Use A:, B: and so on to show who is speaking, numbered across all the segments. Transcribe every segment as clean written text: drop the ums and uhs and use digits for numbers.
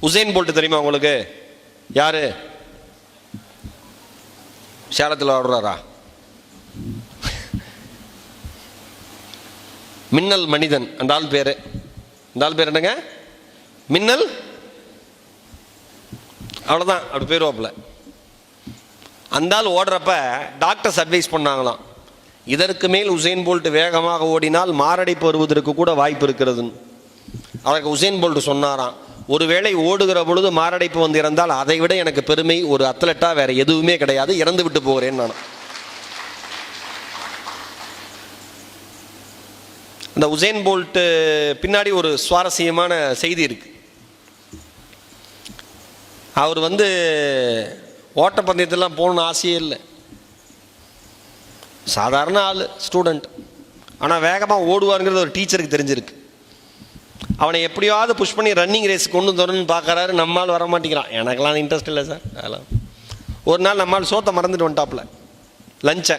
A: Hussain bolt தெரியுமா உங்களுக்கு? யாரு? சேலத்தில் ஆடுறாரா? மின்னல் மனிதன் அந்த ஆள் பேரு. அந்த ஆள் பேர் என்னங்க? மின்னல். அவ்வளோதான், அப்படி பேருவாப்புல. அந்த ஆள் ஓடுறப்ப டாக்டர்ஸ் அட்வைஸ் பண்ணாங்களாம், இதற்கு மேல் உசேன் போல்ட் வேகமாக ஓடினால் மாரடைப்பு வருவதற்கு கூட வாய்ப்பு இருக்கிறதுன்னு. அதற்கு உசேன் போல்ட் சொன்னாராம், ஒருவேளை ஓடுகிற பொழுது மாரடைப்பு வந்து இறந்தால் அதை விட எனக்கு பெருமை ஒரு அத்லட்டா வேற எதுவுமே கிடையாது, இறந்து விட்டு போகிறேன் நான். இந்த உசேன் போல்ட் பின்னாடி ஒரு சுவாரஸ்யமான செய்தி இருக்கு. அவர் ஓட்டப்பந்தயத்திலாம் போகணுன்னு ஆசையே இல்லை. சாதாரண ஆள், ஸ்டூடெண்ட். ஆனால் வேகமாக ஓடுவாருங்கிறது ஒரு டீச்சருக்கு தெரிஞ்சிருக்கு. அவனை எப்படியாவது புஷ் பண்ணி ரன்னிங் ரேஸ் கொண்டு வரணும்னு பார்க்குறாரு. நம்மால் வர மாட்டேங்கிறான். எனக்கெல்லாம் இன்ட்ரெஸ்ட் இல்லை சார் அதெல்லாம். ஒரு நாள் நம்மால் சோத்தை மறந்துட்டு வந்துட்டாப்புல. லஞ்சை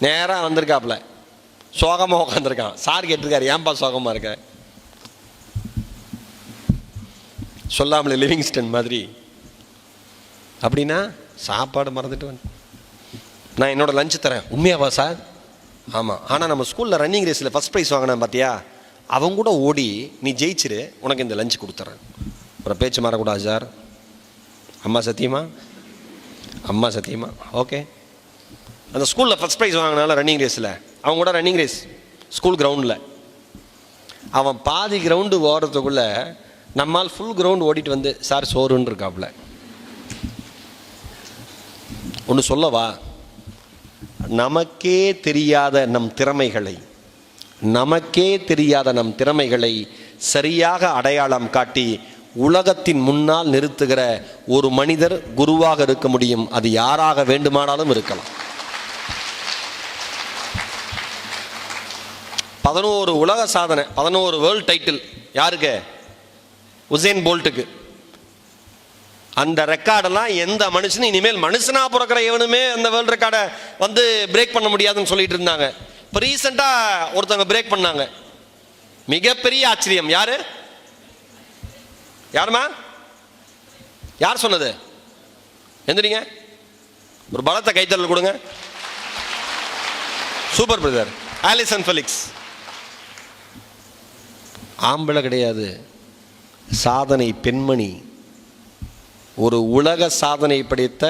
A: நேராக வந்திருக்காப்புல, சோகமாக உட்காந்துருக்கான். சார் கேட்டிருக்காரு, ஏன்பா சோகமாக இருக்க? சொல்லாமலே லிவிங்ஸ்டன் மாதிரி. அப்படின்னா சாப்பாடு மறந்துட்டு வந்து நான் என்னோட லஞ்சு தரேன். உண்மையாவா சார்? ஆமாம். ஆனால் நம்ம ஸ்கூலில் ரன்னிங் ரேஸில் ஃபஸ்ட் ப்ரைஸ் வாங்கினேன் பார்த்தியா, அவங்க கூட ஓடி நீ ஜெயிச்சிரு, உனக்கு இந்த லஞ்சு கொடுத்துட்றேன். அப்புறம் பேச்சு மாறக்கூடாது சார். அம்மா சத்தியமா? அம்மா சத்தியமா? ஓகே. அந்த ஸ்கூலில் ஃபஸ்ட் ப்ரைஸ் வாங்கினால ரன்னிங் ரேஸில் அவங்க கூட ரன்னிங் ரேஸ் ஸ்கூல் கிரவுண்டில் அவன் பாதி கிரவுண்டு ஓடுறதுக்குள்ளே நம்மால் ஃபுல் கிரவுண்டு ஓடிட்டு வந்து, சார் சோறுன்னு இருக்காப்புல. ஒன்று சொல்லவா? நமக்கே தெரியாத நம் திறமைகளை சரியாக அடையாளம் காட்டி உலகத்தின் முன்னால் நிறுத்துகிற ஒரு மனிதர் குருவாக இருக்க முடியும். அது யாராக வேண்டுமானாலும் இருக்கலாம். 11 உலக சாதனை, 11 வேர்ல்ட் டைட்டில் யாருக்கு? உசேன் போல்ட்டுக்கு. அந்த ரெக்கார்டெல்லாம் எந்த மனுஷனும் இனிமேல் மனுஷனா பிறக்கிற எவனுமே அந்த வேர்ல்டு ரெக்கார்டை பிரேக் பண்ண முடியாதுன்னு சொல்லிட்டு இருந்தாங்க. இப்போ ரீசெண்டாக ஒருத்தவங்க பிரேக் பண்ணாங்க. மிகப்பெரிய ஆச்சரியம். யாருமா? யார் சொன்னது? எந்திரிங்க, ஒரு பலத்த கைத்தறல் கொடுங்க. Super brother. Allison Felix. ஆம்பளை கிடையாது, சாதனை பெண்மணி. ஒரு உலக சாதனை படைத்த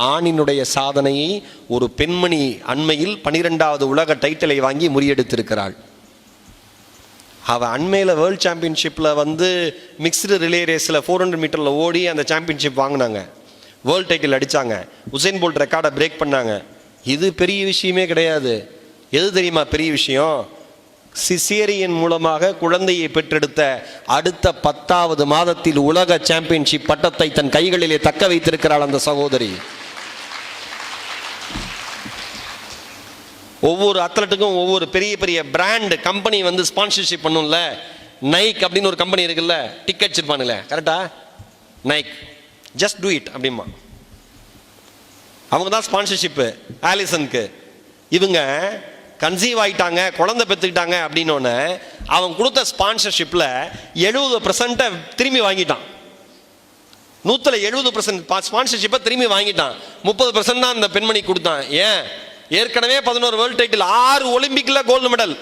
A: ஆணினுடைய சாதனையை ஒரு பெண்மணி அண்மையில் 12வது உலக டைட்டிலை வாங்கி முறியெடுத்திருக்கிறாள். அவள் அண்மையில் வேர்ல்ட் சாம்பியன்ஷிப்பில் மிக்ஸ்டு ரிலே ரேஸில் 400 மீட்டரில் ஓடி அந்த சாம்பியன்ஷிப் வாங்கினாங்க, வேர்ல்ட் டைட்டில் அடித்தாங்க. உசேன் போல்ட் ரெக்கார்டை பிரேக் பண்ணாங்க. இது பெரிய விஷயமே கிடையாது. எது தெரியுமா பெரிய விஷயம்? சிசேரியன் மூலமாக குழந்தையை பெற்றெடுத்த அடுத்த 10வது மாதத்தில் உலக சாம்பியன்ஷிப் பட்டத்தை தன் கைகளிலே தக்க வைத்திருக்கிறாள் அந்த சகோதரி. ஒவ்வொரு அத்லட்டுக்கும் ஒவ்வொரு பெரிய பெரிய பிராண்ட் கம்பெனி ஸ்பான்சர்ஷிப் பண்ணும்ல. நைக் அப்படின்னு ஒரு கம்பெனி இருக்குல்ல, டிக்கெட்ஸ் இருப்பானுங்களே, கரெக்டா? நைக் ஜஸ்ட் டூ இட் அப்படிமா, அவங்க தான் ஸ்பான்சர்ஷிப்பு ஆலிசனுக்கு. இவங்க கன்சீவ் ஆகிட்டாங்க, குழந்தை பெற்றுக்கிட்டாங்க அப்படின்னோடனே அவன் கொடுத்த ஸ்பான்சர்ஷிப்பில் 70% திரும்பி வாங்கிட்டான். 170% ஸ்பான்சர்ஷிப்பை திரும்பி வாங்கிட்டான். 30% தான் அந்த பெண்மணி கொடுத்தான். ஏன்? ஏற்கனவே 11 வேர்ல்ட் டைட்டில், 6 ஒலிம்பிக்ல gold medal,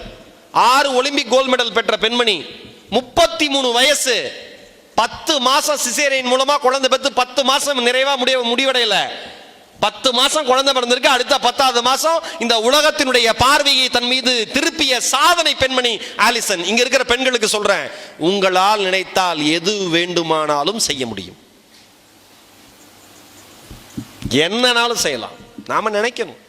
A: 6 Olympic gold medal பெற்ற பெண்மணி, 33 வயசு, 10 மாசம் சிசேரியன் மூலமா குழந்தை பெற்று 10 மாசம் நிறைவா முடிவடையல. 10 மாசம் குழந்தை பிறந்திருக்கு. அடுத்த 10வது மாசம் இந்த உலகத்தினுடைய பார்வையை தன் மீது திருப்பிய சாதனை பெண்மணி ஆலிசன். இங்க இருக்கிற பெண்களுக்கு சொல்றேன், உங்களால் நினைத்தால் எது வேண்டுமானாலும் செய்ய முடியும். என்னனாலும் செய்யலாம். நாம நினைக்கணும்.